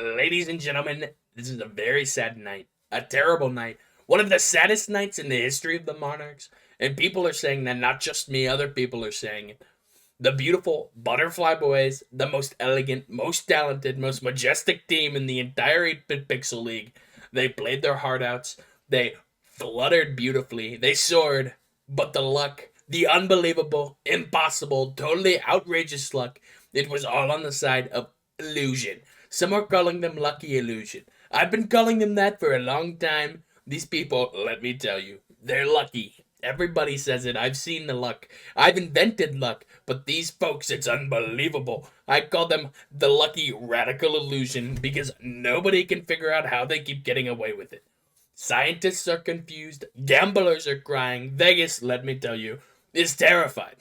Ladies and gentlemen, this is a very sad night. A terrible night. One of the saddest nights in the history of the Monarchs. And people are saying that, not just me, other people are saying it. The beautiful Butterfly Boys, the most elegant, most talented, most majestic team in the entire 8-Bit Pixel League. They played their heart outs. They fluttered beautifully. They soared. But the luck, the unbelievable, impossible, totally outrageous luck, it was all on the side of illusion. Some are calling them Lucky Illusion. I've been calling them that for a long time. These people, let me tell you, they're lucky. Everybody says it. I've seen the luck. I've invented luck. But these folks, it's unbelievable. I call them the Lucky Radical Illusion because nobody can figure out how they keep getting away with it. Scientists are confused. Gamblers are crying. Vegas, let me tell you, is terrified.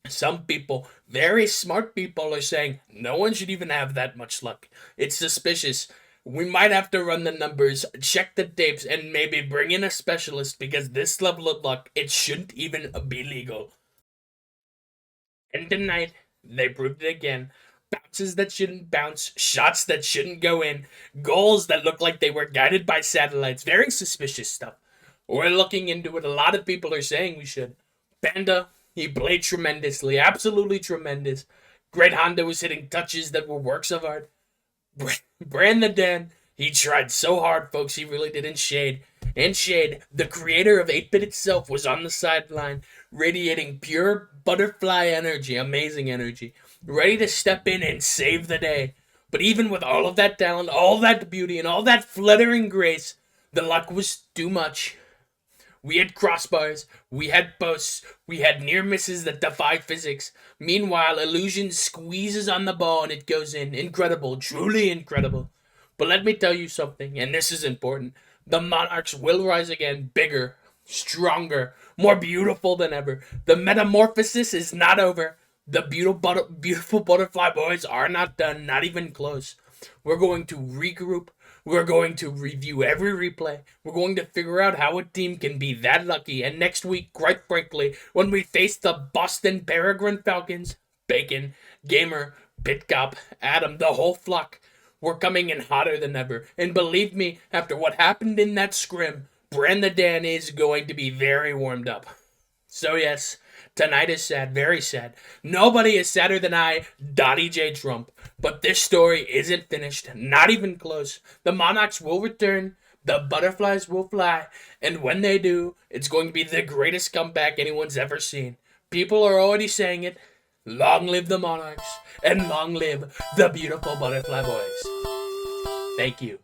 Some people, very smart people, are saying no one should even have that much luck. It's suspicious. We might have to run the numbers, check the tapes, and maybe bring in a specialist because this level of luck, it shouldn't even be legal. And tonight, they proved it again. Bounces that shouldn't bounce, shots that shouldn't go in, goals that look like they were guided by satellites. Very suspicious stuff. We're looking into it. A lot of people are saying we should. Panda, he played tremendously, absolutely tremendous. Great Honda was hitting touches that were works of art. Brandon Dan, he tried so hard, folks, he really did in Shade. And Shade, the creator of 8-Bit itself, was on the sideline, radiating pure butterfly energy, amazing energy, ready to step in and save the day. But even with all of that talent, all that beauty, and all that fluttering grace, the luck was too much. We had crossbars, we had posts, we had near misses that defy physics. Meanwhile, Illusion squeezes on the ball and it goes in. Incredible, truly incredible. But let me tell you something, and this is important. The Monarchs will rise again, bigger, stronger, more beautiful than ever. The metamorphosis is not over. The beautiful Butterfly Boys are not done, not even close. We're going to regroup. We're going to review every replay. We're going to figure out how a team can be that lucky. And next week, quite frankly, when we face the Boston Peregrine Falcons, Bacon, Gamer, Bitcop, Adam, the whole flock, we're coming in hotter than ever. And believe me, after what happened in that scrim, Brandon Dan is going to be very warmed up. So yes, tonight is sad, very sad. Nobody is sadder than I, Dottie J. Trump. But this story isn't finished, not even close. The Monarchs will return, the butterflies will fly, and when they do, it's going to be the greatest comeback anyone's ever seen. People are already saying it. Long live the Monarchs, and long live the beautiful Butterfly Boys. Thank you.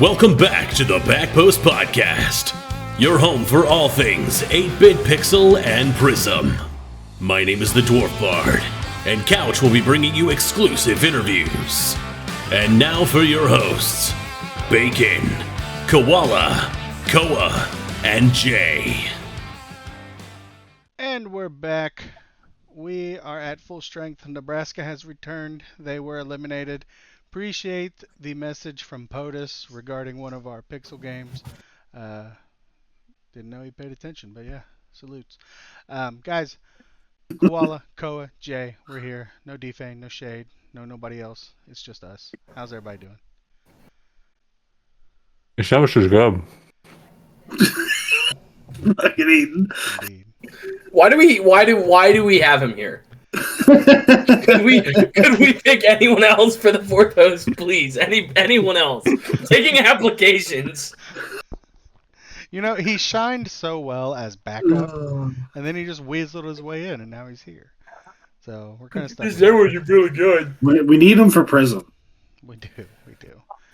Welcome back to the Backpost Podcast, your home for all things 8-Bit Pixel and Prism. My name is the Dwarf Bard, and Couch will be bringing you exclusive interviews. And now for your hosts, Bacon, Koala, Koa, and Jay. And we're back. We are at full strength. Nebraska has returned. They were eliminated. Appreciate the message from POTUS regarding one of our Pixel games. Didn't know he paid attention, but yeah, salutes. Guys, Koala, Koa, Jay, we're here. No Defane, no Shade, no nobody else. It's just us. How's everybody doing? Estamos good. Fucking Eden. Indeed. Why do we have him here? Could we pick anyone else for the fourth host, please? Anyone else? Taking applications. You know, he shined so well as backup, and then he just weaseled his way in, and now he's here. So we're kind of stuck. You're really good. We need him for Prism. We do.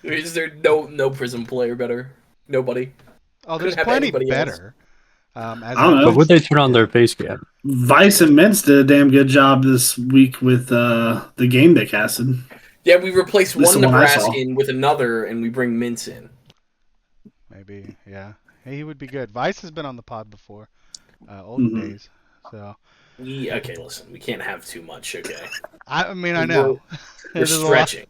Is there no Prism player better? Nobody. Oh, there's Couldn't have plenty anybody else. better. I don't know. But would they turn on their face cam? Vice and Mints did a damn good job this week with the game they casted. Yeah, we replace This one is the one I saw. Nebraskan with another, and we bring Mintz in. Maybe, yeah. He would be good. Vice has been on the pod before, olden days. So, Okay, listen, we can't have too much, okay? I mean, I know. We're It is a lot, stretching.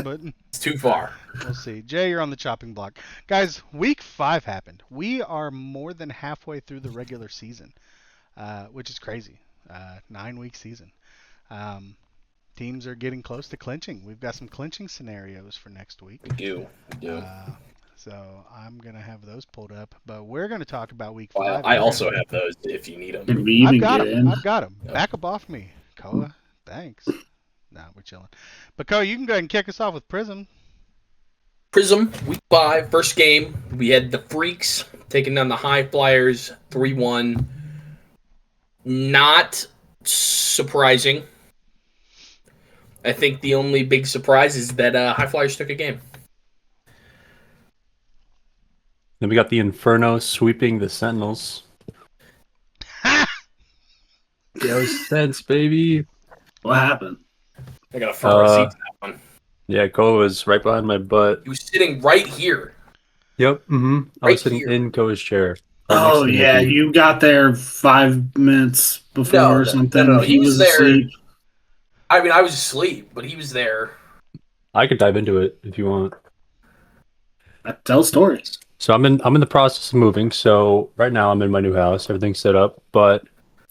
but It's too far. we'll see. Jay, you're on the chopping block. Guys, week 5 happened. We are more than halfway through the regular season, which is crazy. 9-week season. Teams are getting close to clinching. We've got some clinching scenarios for next week. We do. So I'm going to have those pulled up. But we're going to talk about week Well, 5. I also have those if you need them. Did we even I've got get them. in? I've got them. Yep. Back up off me. Koa, thanks. Nah, we're chilling. But Koa, you can go ahead and kick us off with Prism. Prism, week 5, first game. We had the Freaks taking down the High Flyers 3-1. Not surprising. I think the only big surprise is that High Flyers took a game. Then we got the Inferno sweeping the Sentinels. Yo, sense, baby. What happened? I got a front row seat to that one. Yeah, Koa was right behind my butt. He was sitting right here. Yep. I Right was sitting here. in Koa's chair. Oh Next to yeah, Nikki. you got there 5 minutes before No, or no, something. no, He was there. asleep. I mean, I was asleep, but he was there. I could dive into it if you want. Tell stories. So I'm in the process of moving. So right now I'm in my new house. Everything's set up, but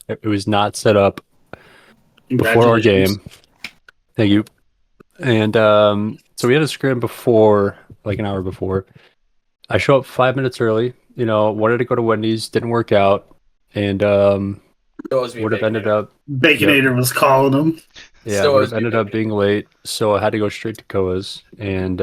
it was not set up before our Congratulations. game. Thank you. And so we had a scrim before, like an hour before. I show up 5 minutes early. Wanted to go to Wendy's, didn't work out, and would have ended up Baconator was calling him. Still would owes have me ended up being late. So I had to go straight to Koa's, and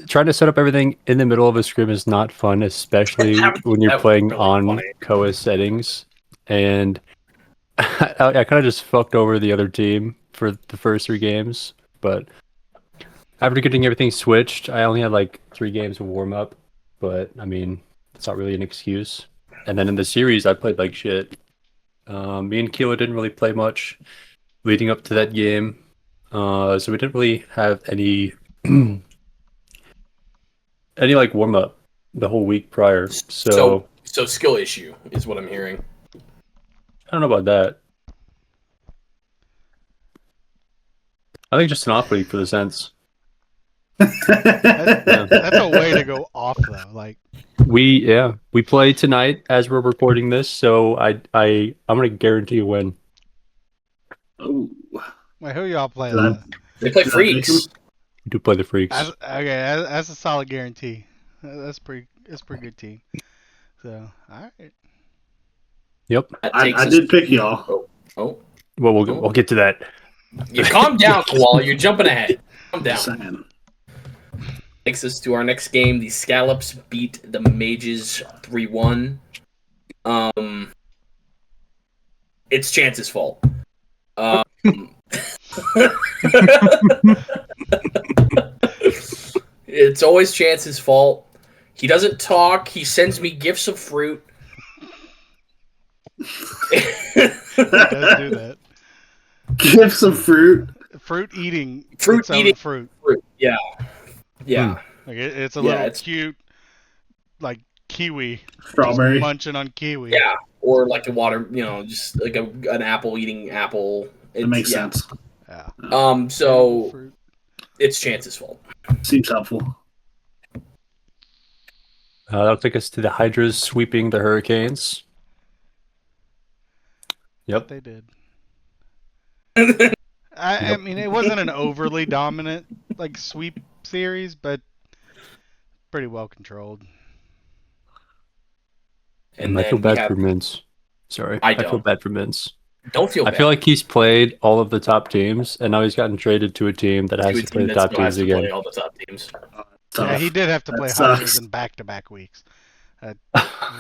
trying to set up everything in the middle of a scrim is not fun, especially when you're That was playing really on funny. Koa's settings. And I kind of just fucked over the other team for the first 3 games, but after getting everything switched, I only had like 3 games of warm up, but I mean, it's not really an excuse. And then in the series, I played like shit. Me and Kilo didn't really play much leading up to that game, so we didn't really have any any like warm up the whole week prior. So So skill issue is what I'm hearing. I don't know about that. I think just an off week for the Sens. That's a way to go off, though. Like, We play tonight as we're recording this, so I'm gonna guarantee a win. Oh, wait, who y'all play? Did They play Did I make Freaks. him? We do play the Freaks. That's a solid guarantee. That's pretty good team. So, all right. Yep. That I takes us- did pick y'all. Oh, Well, we'll get to that. you calm down, Koala. You're jumping ahead. Calm down. Just saying. Takes us to our next game. The Scallops beat the Mages 3-1. It's Chance's fault. It's always Chance's fault. He doesn't talk. He sends me gifts of fruit. He does do that. Gifts of fruit. Fruit eating. Fruit its own eating. fruit. Yeah. Yeah. Like it's a Yeah, little it's- cute, like kiwi. Strawberry. Just munching on kiwi. Yeah. Or like a water, just like an apple eating apple. That makes yeah. sense. Yeah. So Fruit. it's Chance's fault. Seems helpful. That'll take us to the Hydras sweeping the Hurricanes. Yep. They did. I mean, it wasn't an overly dominant like sweep series, but pretty well controlled. And I then feel we bad have- for Mintz. Sorry. I feel don't. bad for Mintz. Don't feel I bad. feel like he's played all of the top teams, and now he's gotten traded to a team that has To a to play team the that top still has teams to play again. all the top teams. Tough. Yeah, he did have to play That Hydras sucks. in back-to-back weeks.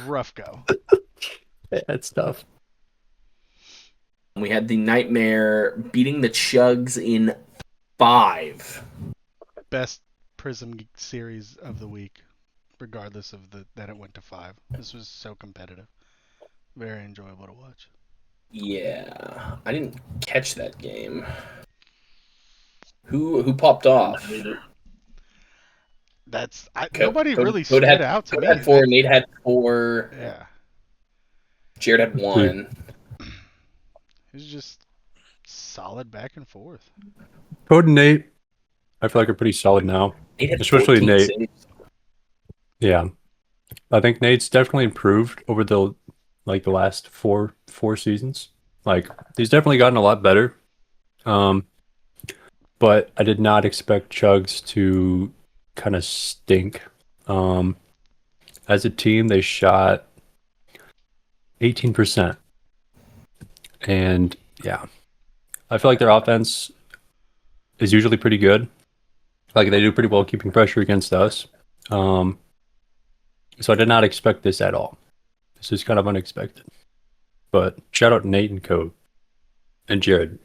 Rough go. That's tough. We had the Nightmare beating the Chugs in 5. Best Prism series of the week, regardless of that it went to 5. This was so competitive. Very enjoyable to watch. Yeah, I didn't catch that game. Who popped off? That's Co- nobody Code- really Code stood had- out to Code me. had 4, Nate had 4. Yeah. Jared had one. It was just solid back and forth. Code and Nate, I feel like are pretty solid now. Nate had Especially 14 Nate. saves. Yeah, I think Nate's definitely improved over the last four seasons. Like he's definitely gotten a lot better. But I did not expect Chugs to kind of stink. As a team, they shot 18%. And yeah, I feel like their offense is usually pretty good. Like they do pretty well keeping pressure against us. So I did not expect this at all. This is kind of unexpected. But shout out to Nate and Code and Jared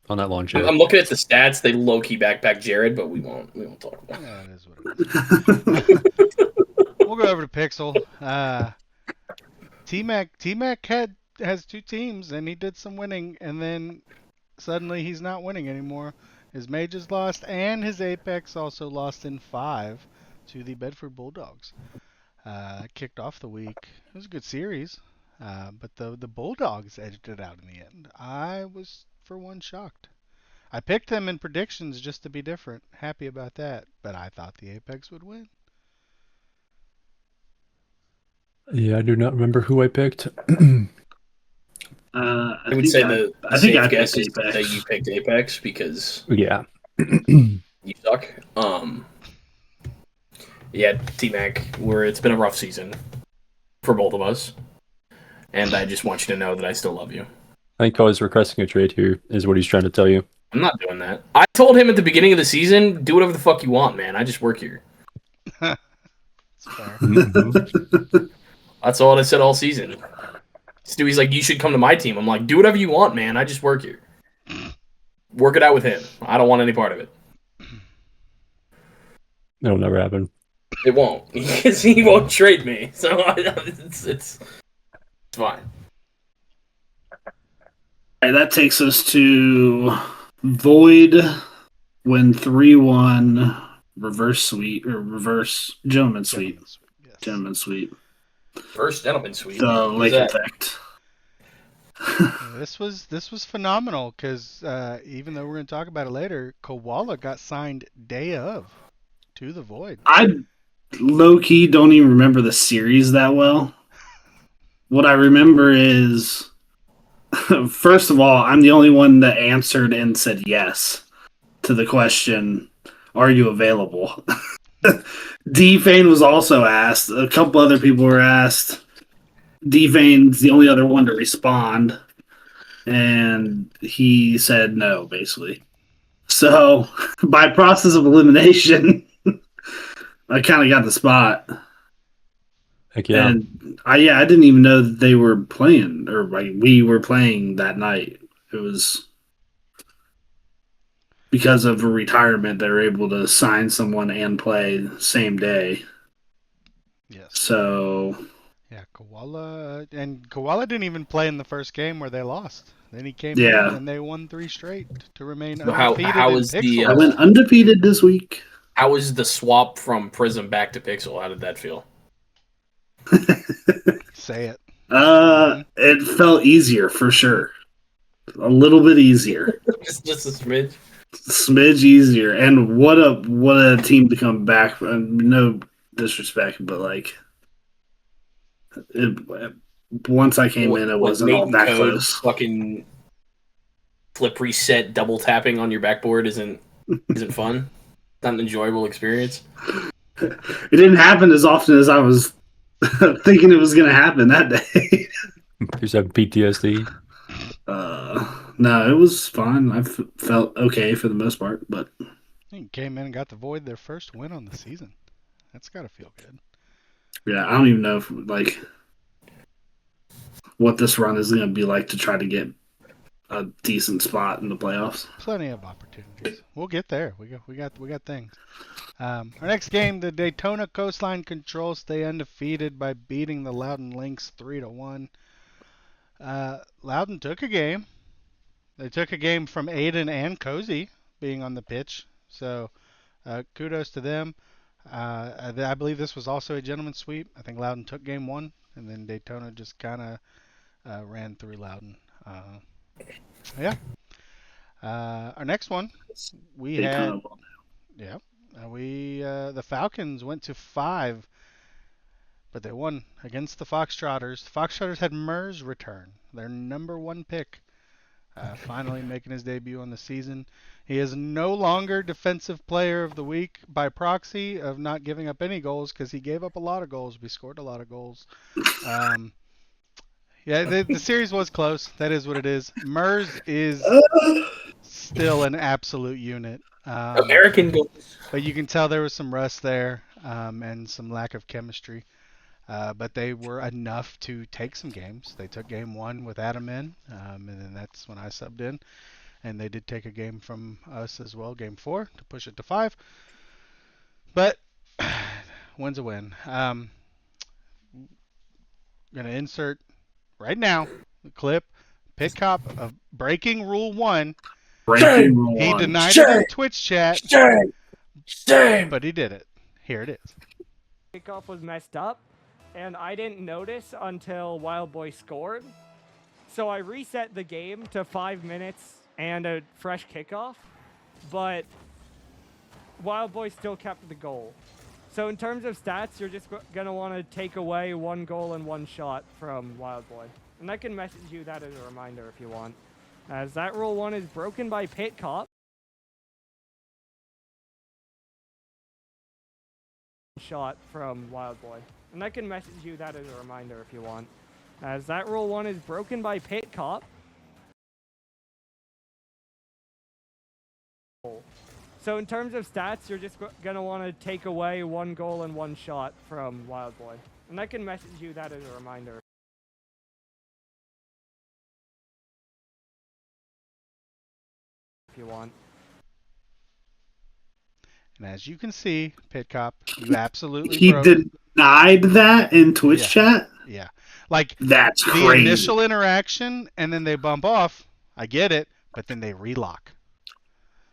on that launch. I'm looking at the stats. They low key backpack Jared, but we won't talk about it. Yeah, it is what it is. We'll go over to Pixel. T-Mac has two teams, and he did some winning, and then suddenly he's not winning anymore. His Mages lost, and his Apex also lost in 5 to the Bedford Bulldogs. Kicked off the week. It was a good series, but the Bulldogs edged it out in the end. I was, for one, shocked. I picked them in predictions just to be different. Happy about that, but I thought the Apex would win. Yeah, I do not remember who I picked. I would say the I think I safe guess picked is Apex. that you picked Apex because Yeah. you suck. Yeah, T-Mac, it's been a rough season for both of us, and I just want you to know that I still love you. I think Cody's requesting a trade here is what he's trying to tell you. I'm not doing that. I told him at the beginning of the season, do whatever the fuck you want, man. I just work here. That's fair. That's all I said all season. Stewie's like, you should come to my team. I'm like, do whatever you want, man. I just work here. Work it out with him. I don't want any part of it. It'll never happen. It won't. Because he won't trade me. So it's fine. All right, that takes us to Void win 3-1 reverse sweep or reverse gentleman sweep. Yes. Gentleman sweep. First gentleman suite. The Who's Lake that? Effect. This was phenomenal because even though we're going to talk about it later, Koala got signed day of to the Void. I low key don't even remember the series that well. What I remember is, first of all, I'm the only one that answered and said yes to the question, "Are you available?" D-Fane was also asked. A couple other people were asked. D-Fane's the only other one to respond, and he said no, basically. So, by process of elimination, I kind of got the spot. Heck yeah. And I didn't even know that they were playing, or like we were playing that night. It was because of a retirement they were able to sign someone and play the same day. Yes. So Yeah, Koala didn't even play in the first game where they lost. Then he came Yeah. in and they won 3 straight to remain So how undefeated. how in is the Pixel. I went undefeated this week. how was the swap from Prism back to Pixel? How did that feel? Say it. It felt easier for sure. A little bit easier. just a smidge. Smidge easier. And what a team to come back. No disrespect, but like once I came in, it wasn't Nate all and that Code close. Fucking flip reset double tapping on your backboard isn't fun. Not an enjoyable experience. It didn't happen as often as I was thinking it was going to happen that day. Just have PTSD. No, it was fine. I felt okay for the most part, but He came in and got the Void their first win on the season. That's got to feel good. yeah, I don't even know if like what this run is going to be like to try to get a decent spot in the playoffs. Plenty of opportunities. We'll get there. We got things. Our next game, the Daytona Coastline Control stay undefeated by beating the Loudon Lynx 3-1. Loudon took a game. They took a game from Aiden and Cozy being on the pitch. So kudos to them. I believe this was also a gentleman's sweep. I think Loudon took game 1, and then Daytona just kind of ran through Loudon. Yeah. Our next one, we Big had, time. yeah, the Falcons went to 5, but they won against the Foxtrotters. The Foxtrotters had Mers return, their number 1 pick, finally making his debut on the season. He is no longer Defensive Player of the Week by proxy of not giving up any goals because he gave up a lot of goals. We scored a lot of goals. Yeah, the series was close. That is what it is. Mers is still an absolute unit. American goals. But you can tell there was some rust there and some lack of chemistry. But they were enough to take some games. They took game 1 with Adam in, and then that's when I subbed in. And they did take a game from us as well, game 4, to push it to 5. But win's a win. I'm going to insert right now the clip. Pit Cop of breaking Rule 1. Breaking Rule He 1. denied it in Twitch chat, Shame. but he did it. Here it is. Kickoff was messed up, and I didn't notice until Wild Boy scored. So I reset the game to 5 minutes and a fresh kickoff, but Wild Boy still kept the goal. So in terms of stats, you're just going to want to take away 1 goal and 1 shot from Wild Boy. And I can message you that as a reminder if you want. As that Rule 1 is broken by Pit Cop. Shot from Wild Boy. And I can message you that as a reminder if you want. As that Rule 1 is broken by Pit Cop. So in terms of stats, you're just going to want to take away 1 goal and 1 shot from Wild Boy. And I can message you that as a reminder. If you want. And as you can see, Pit Cop, you absolutely He broke. denied that in Twitch chat? Yeah. Like, That's the crazy. initial interaction, and then they bump off. I get it, but then they relock.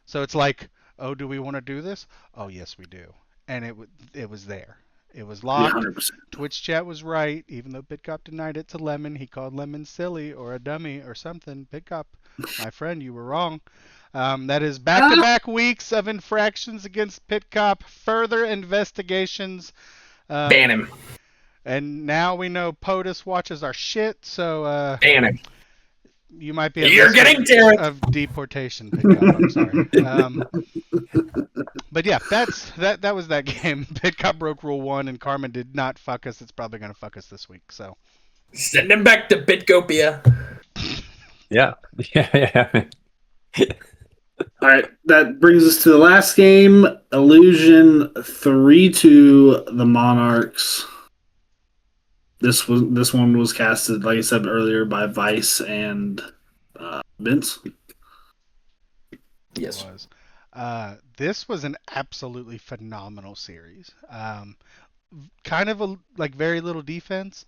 So it's like, oh, do we want to do this? Oh, yes, we do. And it was there. It was locked. 100%. Twitch chat was right, even though Pitcop denied it to Lemon. He called Lemon silly or a dummy or something. Pitcop, my friend, you were wrong. That is back-to-back weeks of infractions against Pitcop. Further investigations. Ban him. And now we know POTUS watches our shit, so Ban him. you might be at You're risk getting Derek. of deportation. Pitcop, I'm sorry. But yeah, that was that game. Pitcop broke Rule 1, and Carmen did not fuck us. It's probably going to fuck us this week. So Send him back to Bitcopia. Yeah. Yeah. All right, that brings us to the last game. Illusion 3-2 the Monarchs. This one was casted, like I said earlier, by Vice and Vince. Yes. it was. This was an absolutely phenomenal series. Kind of like very little defense,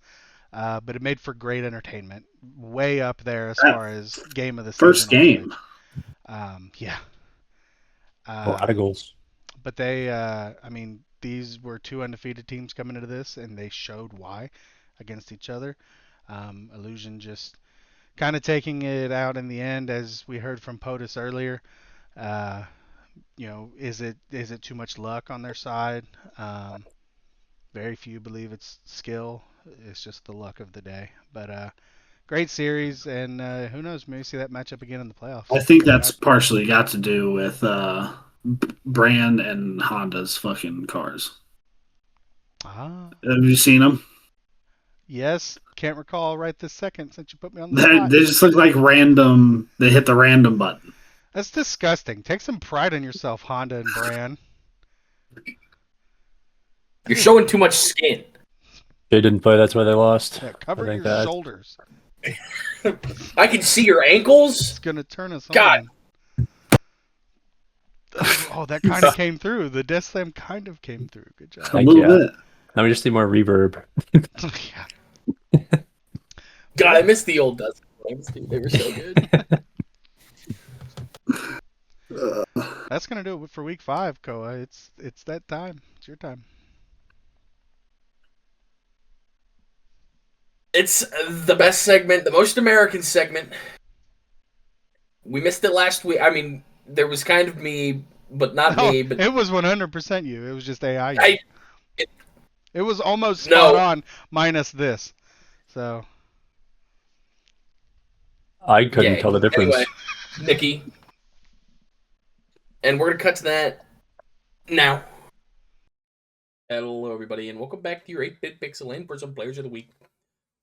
but it made for great entertainment. Way up there as far as game of the season. First game. Yeah. A lot of goals. But they, these were 2 undefeated teams coming into this, and they showed why against each other. Illusion just kind of taking it out in the end, as we heard from POTUS earlier. Is it too much luck on their side? Very few believe it's skill. It's just the luck of the day. But great series, and who knows? Maybe see that matchup again in the playoffs. I think that's partially got to do with Brand and Honda's fucking cars. Ah, Have you seen them? yes. Can't recall right this second since you put me on the spot. They just look like random. They hit the random button. That's disgusting. Take some pride in yourself, Honda and Brand. You're showing too much skin. They didn't play, that's why they lost. Yeah, cover I think your that- shoulders. I can see your ankles. It's gonna turn us God. on. Oh, that kind of came through. The death slam kind of came through. Good job. A Thank little you. bit. Now we just need more reverb. Yeah. God, I miss the old Dust Flames, dude. They were so good. That's gonna do it for week 5, Koa. It's that time. It's your time. It's the best segment, the most American segment. We missed it last week. I mean, there was kind of me, but not No, me. But it was 100% you. It was just AI. I It was almost spot no. on, minus this. So I couldn't Yeah. tell the difference. Anyway, Nikki, and we're gonna cut to that now. Hello, everybody, and welcome back to your 8-Bit Pixel and Prism Players of the Week.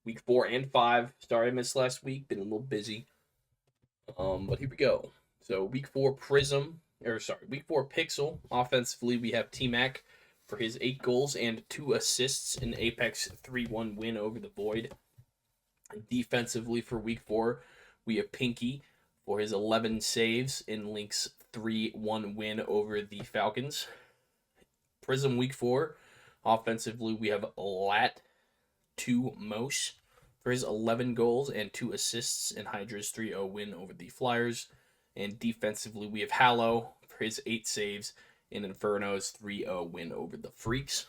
Week 4 and 5. Sorry I missed last week. Been a little busy. But here we go. So week 4 week 4 Pixel. Offensively, we have T-Mac for his 8 goals and 2 assists in Apex 3-1 win over the Void. Defensively for week 4, we have Pinky for his 11 saves in Link's 3-1 win over the Falcons. Prism week 4. Offensively, we have Lat 2 Mose for his 11 goals and 2 assists in Hydra's 3-0 win over the Flyers. And defensively, we have Hallow for his 8 saves in Inferno's 3-0 win over the Freaks.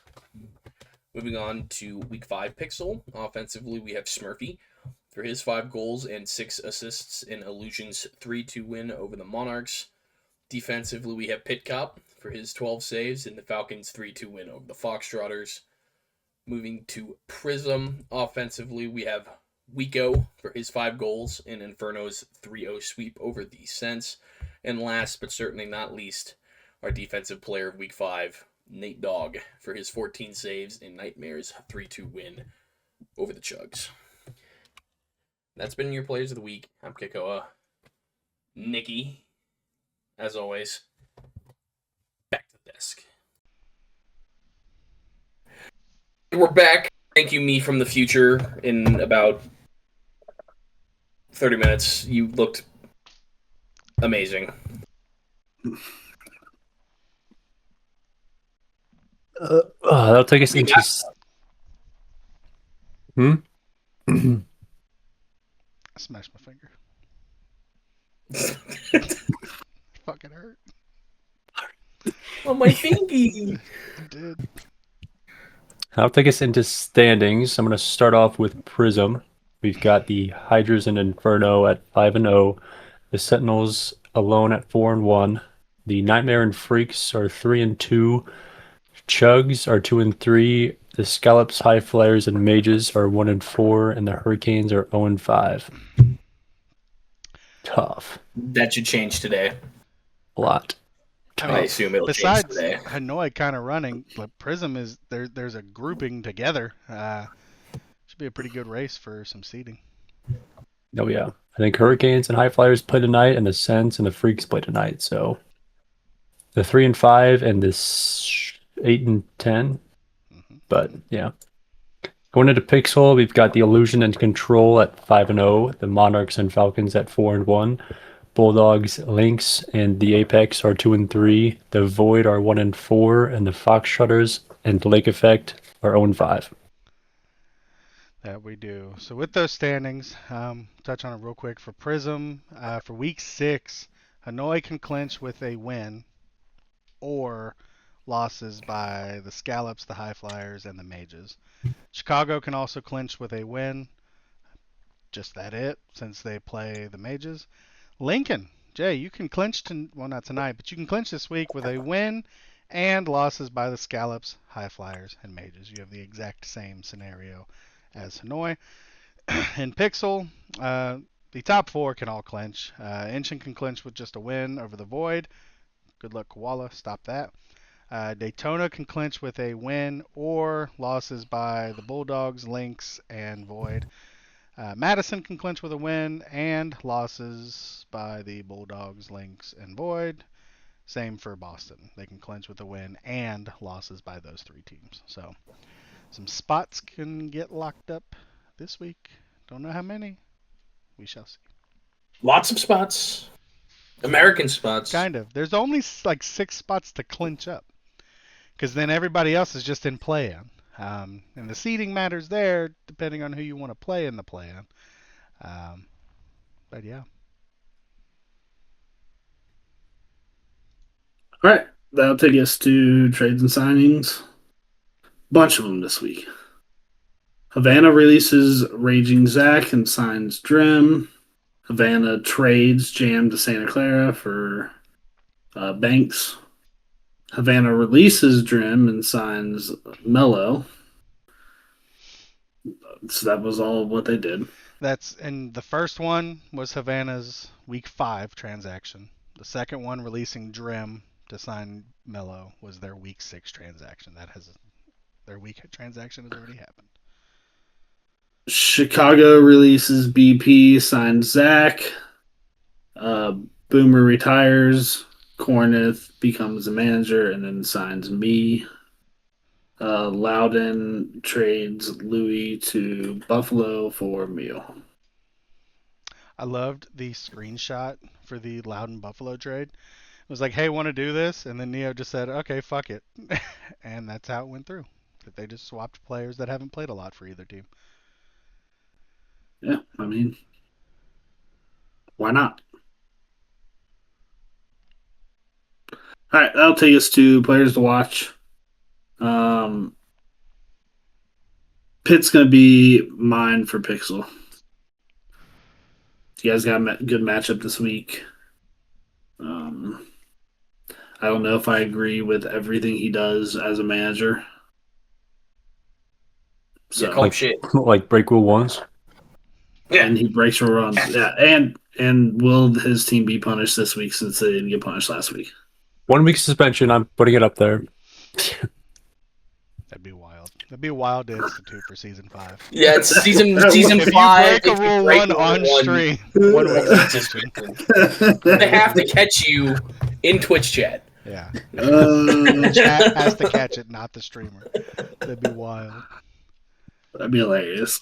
Moving on to week 5 Pixel. Offensively, we have Smurfy for his 5 goals and 6 assists in Illusion's 3-2 win over the Monarchs. Defensively, we have Pitcop for his 12 saves in the Falcons' 3-2 win over the Foxtrotters. Moving to Prism. Offensively, we have Wico for his 5 goals in Inferno's 3-0 sweep over the Sens. And last but certainly not least, our defensive player of week 5, Nate Dogg, for his 14 saves in Nightmare's 3-2 win over the Chugs. That's been your players of the week. I'm Kikoa. Nikki, as always, back to the desk. We're back. Thank you, me from the future. In about 30 minutes, you looked amazing. That'll take us into. I smashed my finger. Fucking hurt. Oh, my fingy. I did. I'll take us into standings. I'm going to start off with Prism. We've got the Hydras and Inferno at 5-0. The Sentinels alone at 4-1. The Nightmare and Freaks are 3-2. Chugs are 2-3. The Scallops, High Flyers, and Mages are 1-4, and the Hurricanes are 0-5. Tough. That should change today. A lot. I assume it'll change Besides today. Hanoi kind of running, but Prism is there. There's a grouping together. Should be a pretty good race for some seeding. Oh yeah, I think Hurricanes and High Flyers play tonight, and the Sens and the Freaks play tonight. So the 3-5 and this 8-10. But yeah, going into Pixel, we've got the Illusion and Control at 5-0. The Monarchs and Falcons at 4-1. Bulldogs, Lynx, and the Apex are 2-3. The Void are 1-4, and the Foxtrotters and Lake Effect are 0-5. That we do. So with those standings, touch on it real quick. For Prism, for week 6, Hanoi can clinch with a win or losses by the Scallops, the High Flyers, and the Mages. Chicago can also clinch with a win. Just that it, since they play the Mages. Lincoln, Jay, you can clinch, well, not tonight, but you can clinch this week with a win and losses by the Scallops, High Flyers, and Mages. You have the exact same scenario as Hanoi. In Pixel, the top 4 can all clinch. Inchin can clinch with just a win over the Void. Good luck, Koala. Stop that. Daytona can clinch with a win or losses by the Bulldogs, Lynx, and Void. Madison can clinch with a win and losses by the Bulldogs, Lynx, and Void. Same for Boston. They can clinch with a win and losses by those 3 teams. So some spots can get locked up this week. Don't know how many. We shall see. Lots of spots. American spots. Kind of. There's only like 6 spots to clinch up. Because then everybody else is just in play-in. And the seeding matters there, depending on who you want to play in the play-in. But yeah. All right, that'll take us to trades and signings. Bunch of them this week. Havana releases Raging Zach and signs Drim. Havana trades Jam to Santa Clara for Banks. Havana releases Drim and signs Mello. So that was all what they did. And the first one was Havana's Week 5 transaction. The second one, releasing Drim to sign Mello, was their Week 6 transaction. Their week transaction has already happened. Chicago releases BP, signs Zach. Boomer retires. Corneth becomes the manager and then signs me. Loudon trades Louis to Buffalo for Meal. I loved the screenshot for the Loudon Buffalo trade. It was like, hey, want to do this? And then Neo just said, okay, fuck it. And that's how it went through. That they just swapped players that haven't played a lot for either team. Yeah, I mean, why not? All right, that'll take us to players to watch. Pitt's going to be mine for Pixel. You guys got a good matchup this week. I don't know if I agree with everything he does as a manager. So, Like shit. Like break rule ones. Yeah. and he breaks rule runs. Yeah, and will his team be punished this week since they didn't get punished last week? 1 week suspension. I'm putting it up there. That'd be wild. That'd be a wild to institute for season 5. Yeah, it's season If 5. you break a rule 1 on stream, 1 week suspension. They have to catch you in Twitch chat. Yeah. Uh, Chat has to catch it, not the streamer. That'd be wild. that'd be hilarious.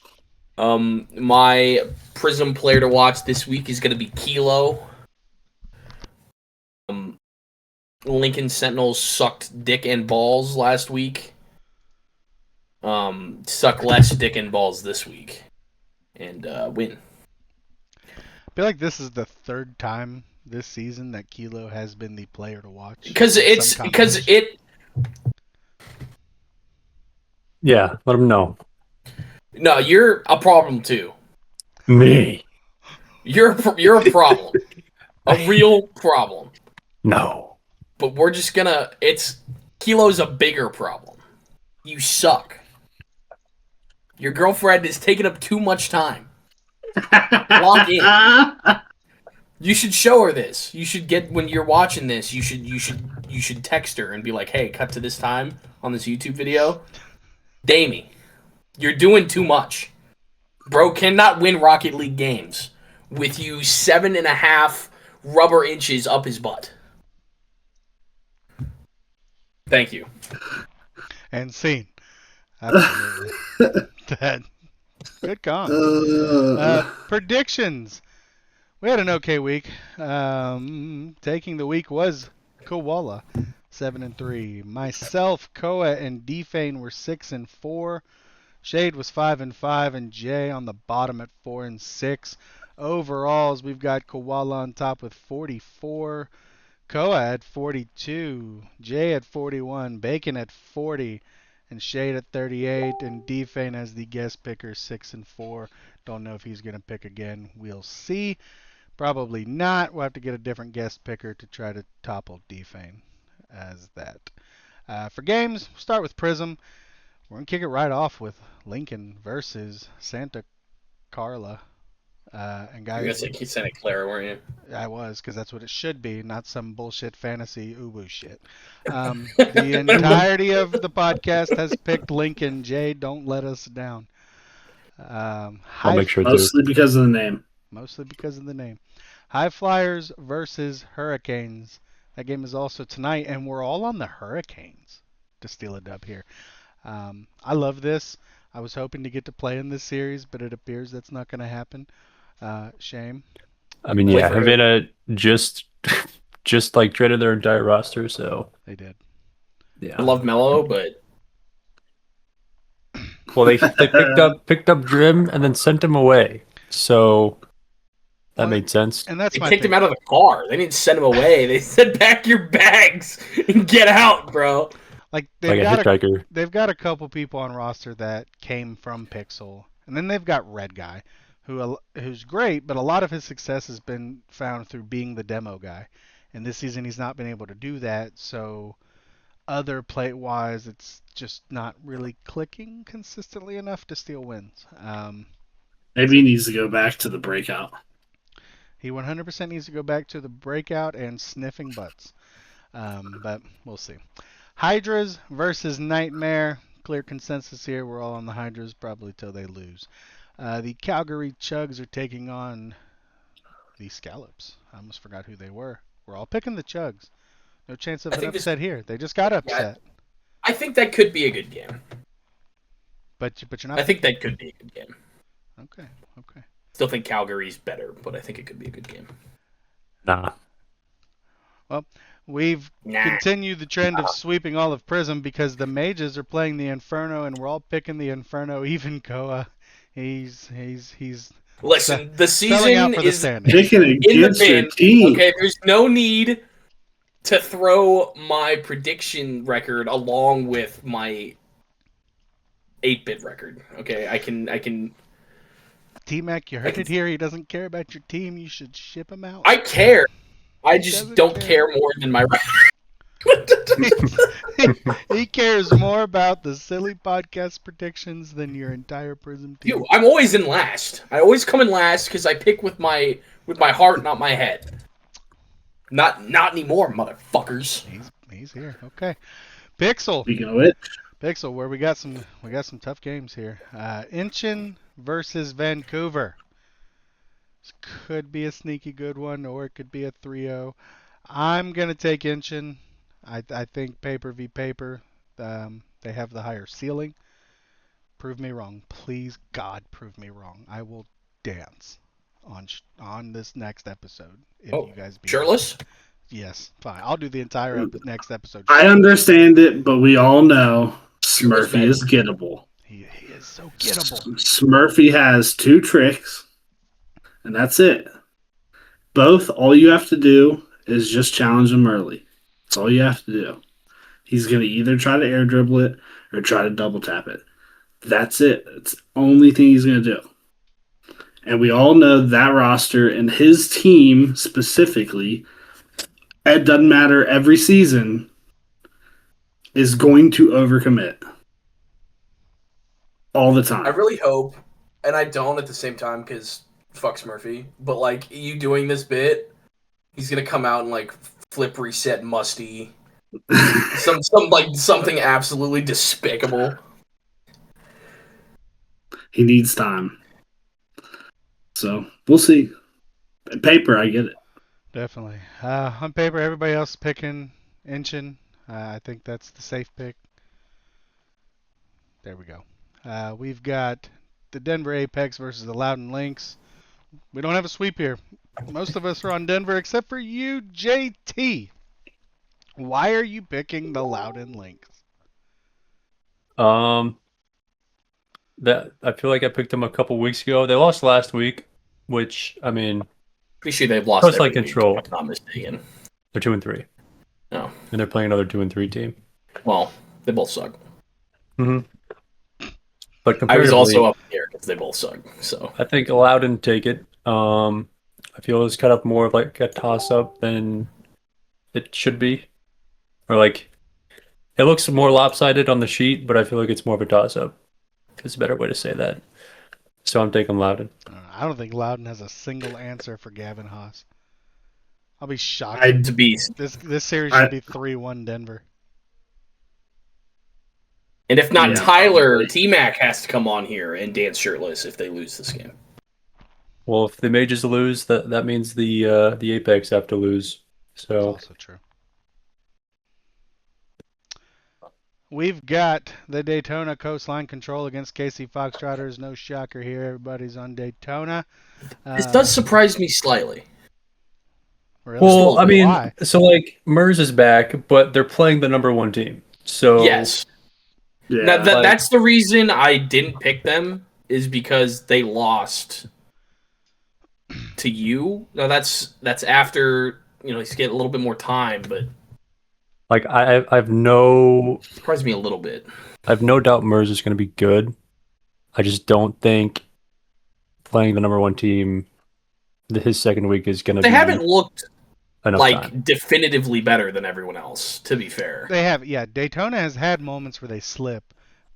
My Prism player to watch this week is going to be Kilo. Lincoln Sentinels sucked dick and balls last week. Suck less dick and balls this week. And win. I feel like this is the third time this season that Kilo has been the player to watch. Because Yeah, let them know. No, you're a problem too. Me. You're a problem. A real problem. No. But we're just gonna. Kilo's a bigger problem. You suck. Your girlfriend is taking up too much time. Log in. You should show her this. You should when you're watching this. You should text her and be like, "Hey, cut to this time on this YouTube video." Damie, you're doing too much. Bro cannot win Rocket League games with you 7.5 rubber inches up his butt. Thank you. And scene. Absolutely. Good con. Predictions. We had an okay week. Taking the week was Koala, 7-3. Myself, Koa, and Defane were 6-4. Shade was 5-5, and Jay on the bottom at 4-6. Overalls, we've got Koala on top with 44. Koa at 42. Jay at 41. Bacon at 40. And Shade at 38. And Defane as the guest picker, 6-4. Don't know if he's going to pick again. We'll see. Probably not. We'll have to get a different guest picker to try to topple Defane as that. For games, we'll start with Prism. We're going to kick it right off with Lincoln versus Santa Carla. And guys, You're going to say Santa Clara, weren't you? I was, because that's what it should be, not some bullshit fantasy uwu shit. The entirety of the podcast has picked Lincoln. Jay, don't let us down. I'll make sure Mostly because of the name. Mostly because of the name. High Flyers versus Hurricanes. That game is also tonight, and we're all on the Hurricanes to steal a dub here. I love this. I was hoping to get to play in this series, but it appears that's not going to happen. Shame. I mean, yeah, Havana just like traded their entire roster, so They did. yeah. I love Mello, but Well, they picked up Drim and then sent him away, so that made sense. And that's they my kicked thing. him out of the car. They didn't send him away. They said, pack your bags and get out, bro. Like Like a hitchhiker. they've got a couple people on roster that came from Pixel, and then they've got Red Guy, who's great, but a lot of his success has been found through being the demo guy. And this season he's not been able to do that, so other play wise, it's just not really clicking consistently enough to steal wins. Maybe he needs to go back to the breakout. He 100% needs to go back to the breakout and sniffing butts. But we'll see. Hydras versus Nightmare. Clear consensus here. We're all on the Hydras probably till they lose. The Calgary Chugs are taking on the Scallops. I almost forgot who they were. We're all picking the Chugs. No chance of an upset here. They just got upset. I think that could be a good game. But you're not. I think that could be a good game. Okay. Still think Calgary's better, but I think it could be a good game. Nah. Well, we've continued the trend of sweeping all of Prism because the Mages are playing the Inferno, and we're all picking the Inferno. Even Koa, he's Listen, the selling out season for the is standings. Picking in the against your bin. team. Okay, there's no need to throw my prediction record along with my 8-bit record. Okay, I can. T-Mac, you heard it here. He doesn't care about your team. You should ship him out. I care. I just doesn't don't care. care more than my record. He cares more about the silly podcast predictions than your entire Prism team. Dude, I'm always in last. I always come in last because I pick with my heart, not my head. Not anymore, motherfuckers. He's here. Okay. Pixel. Speaking of it, Pixel, where we got some tough games here. Inchin versus Vancouver. This could be a sneaky good one, or it could be a 3-0. I'm gonna take Inchin. I think paper v paper. They have the higher ceiling. Prove me wrong, please, God, prove me wrong. I will dance on this next episode if you guys beat me. Shirtless? Yes, fine. I'll do the entire next episode. I understand it, but we all know Smurfy is gettable. He is so gettable. Smurfy has 2 tricks, and that's it. Both, all you have to do is just challenge him early. That's all you have to do. He's going to either try to air dribble it or try to double tap it. That's it. It's the only thing he's going to do. And we all know that roster and his team specifically, it doesn't matter every season, is going to overcommit. All the time. I really hope, and I don't at the same time because fuck Smurfy, but like you doing this bit, he's gonna come out and like flip reset Musty. Something absolutely despicable. He needs time. So we'll see. On paper, I get it. Definitely. On paper, everybody else picking Inchin. I think that's the safe pick. There we go. We've got the Denver Apex versus the Loudoun Lynx. We don't have a sweep here. Most of us are on Denver except for you, JT. Why are you picking the Loudoun Lynx? That I feel like I picked them a couple weeks ago. They lost last week, which I mean, Pretty sure they've lost. Close like every week, control. if I'm not mistaken. they're 2-3, No. and they're playing another 2-3 team. Well, they both suck. Mm-hmm. But I was comparatively, also up here because they both suck. So I think Loudoun take it. I feel it's kind of more of like a toss-up than it should be, or like it looks more lopsided on the sheet, but I feel like it's more of a toss-up. It's a better way to say that. So I'm taking Loudoun. I don't think Loudoun has a single answer for Gavin Haas. I'll be shocked. to be, This series should be 3-1 Denver. and if not Yeah, Tyler, probably. T-Mac has to come on here and dance shirtless if they lose this game. Well, if the Mages lose, that means the Apex have to lose. That's So also true. We've got the Daytona Coastline Control against KC Foxtrotters. No shocker here. Everybody's on Daytona. This does surprise me slightly. Really? well, I mean, Why? so like Mers is back, but they're playing the #1 team. So Yes. Yeah. Now, like- that's the reason I didn't pick them, is because they lost to you. Now that's after, he's getting a little bit more time, but Like I have no Surprised me a little bit. doubt Mers is going to be good. I just don't think playing the number one team his second week is going to They be haven't looked enough like time. definitively better than everyone else, to be fair. They have, yeah. Daytona has had moments where they slip,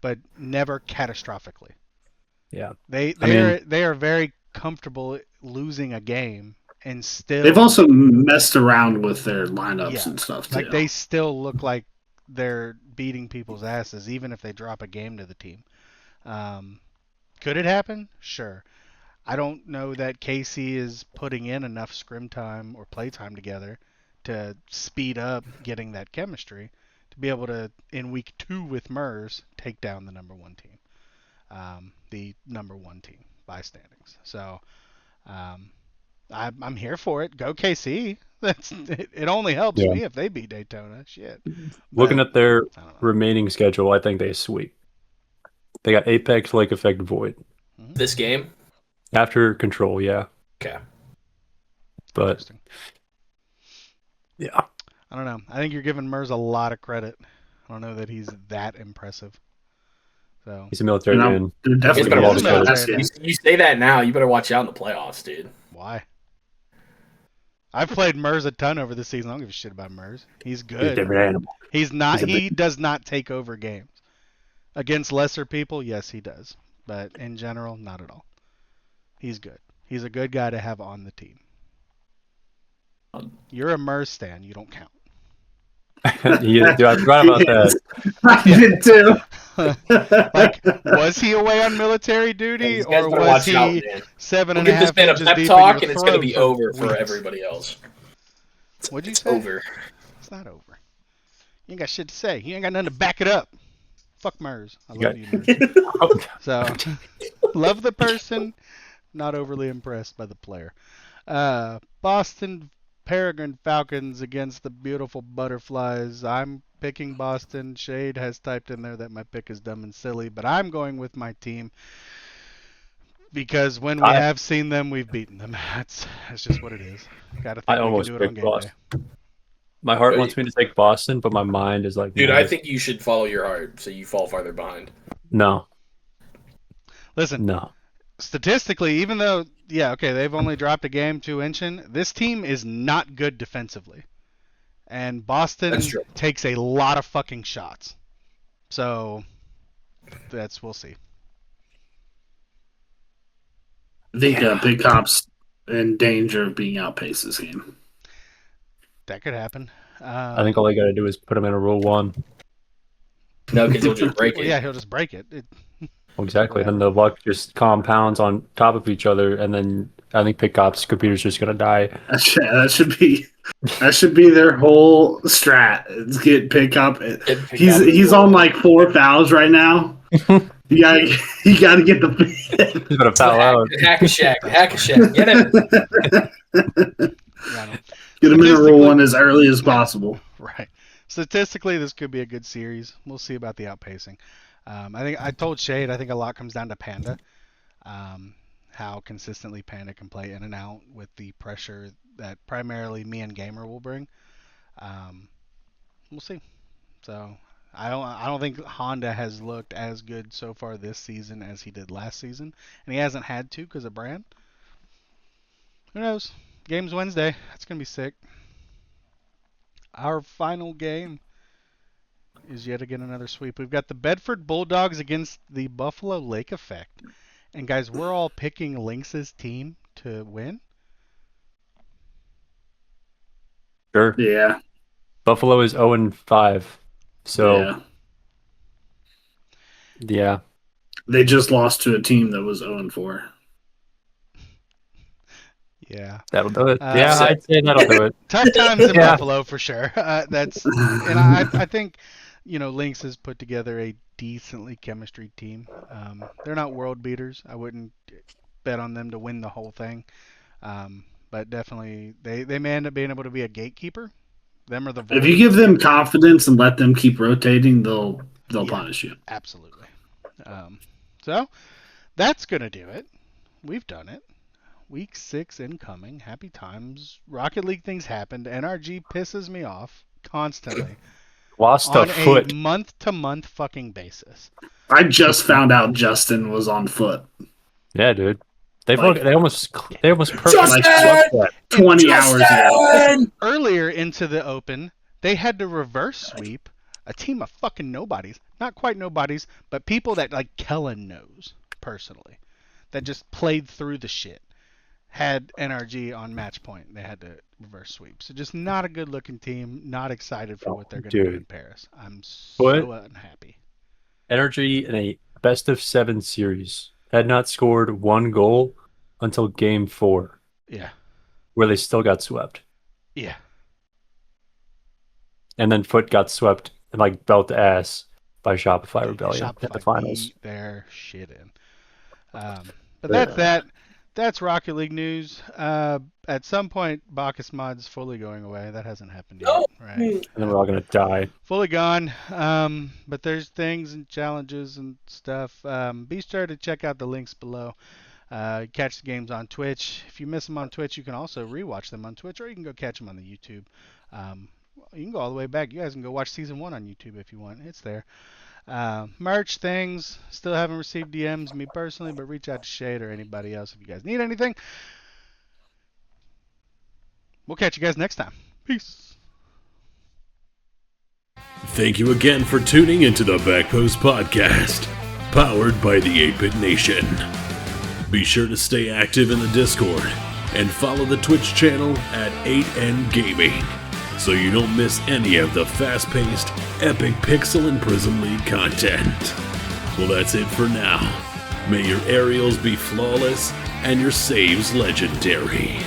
but never catastrophically. Yeah. They are very comfortable losing a game and still. They've also messed around with their lineups and stuff too. Like they still look like they're beating people's asses, even if they drop a game to the team. Could it happen? Sure. I don't know that Casey is putting in enough scrim time or play time together to speed up getting that chemistry to be able to, in week 2 with Mers, take down the number one team. The number one team by standings. So I'm here for it. Go KC. It only helps me if they beat Daytona. Shit. Looking at their I don't know. remaining schedule, I think they sweep. They got Apex, Lake Effect, Void. This game? After Control, yeah. Okay. But Interesting. yeah. I don't know. I think you're giving Mers a lot of credit. I don't know that he's that impressive. So He's a military You know, man. they're It's definitely better all watch the out. credit. You say that now, you better watch out in the playoffs, dude. why? I've played Mers a ton over the season. I don't give a shit about Mers. He's He's a good. different animal. He's not. He's a He does not take over games. Against lesser people, yes, he does. But in general, not at all. He's good. He's a good guy to have on the team. You're a Mers stan. You don't count. Dude, I forgot about that. I did too. Like, was he away on military duty, These guys or better was watch out, he man. seven We'll and a give this half man a inches pep deep talk, in your and it's going to throat be for over for weeks? everybody else. What'd you It's say? over. It's not over. You ain't got shit to say. You ain't got nothing to back it up. Fuck Mers. I love got- you, Mers. So, love the person, not overly impressed by the player. Boston Peregrine Falcons against the beautiful Butterflies. I'm picking Boston. Shade has typed in there that my pick is dumb and silly, but I'm going with my team because when we have seen them, we've beaten them. That's just what it is. Gotta think I we can almost do it on picked game day. Boston. My heart wants me to take Boston, but my mind is like, Dude, no, I think you should follow your heart so you fall farther behind. no. Listen, statistically, even though, they've only dropped a game to Inchin, this team is not good defensively. And Boston That's true. takes a lot of fucking shots. So, we'll see. I think Big Cop's in danger of being outpaced this game. That could happen. I think all I got to do is put him in a rule 1. No, because he'll just break Well, it. yeah, he'll just break it. Well, exactly. Then the luck just compounds on top of each other, and then I think Pickop's computer's just gonna die. That should be their whole strat. Is get Pick Up. Pick He's on like 4 fouls right now. You gotta get the. He's gonna foul out. Hack a shack. Get it. Yeah, Get him in a rule 1 as early as possible. right. Statistically, this could be a good series. We'll see about the outpacing. I think I told Shade. I think a lot comes down to Panda. How consistently Panda can play in and out with the pressure that primarily me and Gamer will bring. We'll see. So I don't think Honda has looked as good so far this season as he did last season, and he hasn't had to because of brand. Who knows? Game's Wednesday. That's gonna be sick. Our final game is yet again another sweep. We've got the Bedford Bulldogs against the Buffalo Lake Effect. And guys, we're all picking Lynx's team to win. Sure. Yeah. Buffalo is 0-5. So yeah. They just lost to a team that was 0-4. Yeah. That'll do it. Uh, Yeah, I'd say that'll do it. Tough times in Yeah. Buffalo for sure. And I think, Lynx has put together a decently chemistry team. They're not world beaters. I wouldn't bet on them to win the whole thing. But definitely, they may end up being able to be a gatekeeper. Them or the If you give them confidence and let them keep rotating, they'll punish you. Absolutely. So that's gonna do it. We've done it. Week 6 incoming. Happy times. Rocket League things happened. NRG pisses me off constantly. Lost on a foot. a month-to-month fucking basis. I just found out Justin was on foot. Yeah, dude. They Like- almost perfectly Justin! swept that. 20 hours ago. Justin! Earlier into the Open, they had to reverse sweep a team of fucking nobodies. Not quite nobodies, but people that like Kellen knows personally, that just played through the shit. Had NRG on match point. They had to reverse sweep. So just not a good looking team. Not excited for what they're going to do Dude. in Paris. I'm so unhappy. Energy in a best of 7 series had not scored 1 goal until game 4, Yeah. where they still got swept. Yeah. And then Foot got swept and like belt ass by Shopify Rebellion Shopify at the finals. beat their shit in. But that's that. That's Rocket League news. At some point, Bacchus Mod's fully going away. That hasn't happened yet, No. right? And then we're all gonna die. Fully gone. But there's things and challenges and stuff. Be sure to check out the links below. Catch the games on Twitch. If you miss them on Twitch, you can also rewatch them on Twitch, or you can go catch them on the YouTube. You can go all the way back. You guys can go watch season 1 on YouTube if you want. It's there. Merch things. Still haven't received DMs me personally, but reach out to Shade or anybody else if you guys need anything. We'll catch you guys next time. Peace. Thank you again for tuning into the Backpost Podcast, powered by the 8-Bit Nation. Be sure to stay active in the Discord and follow the Twitch channel at 8N Gaming so you don't miss any of the fast-paced, epic Pixel and Prism League content. Well, that's it for now. May your aerials be flawless and your saves legendary.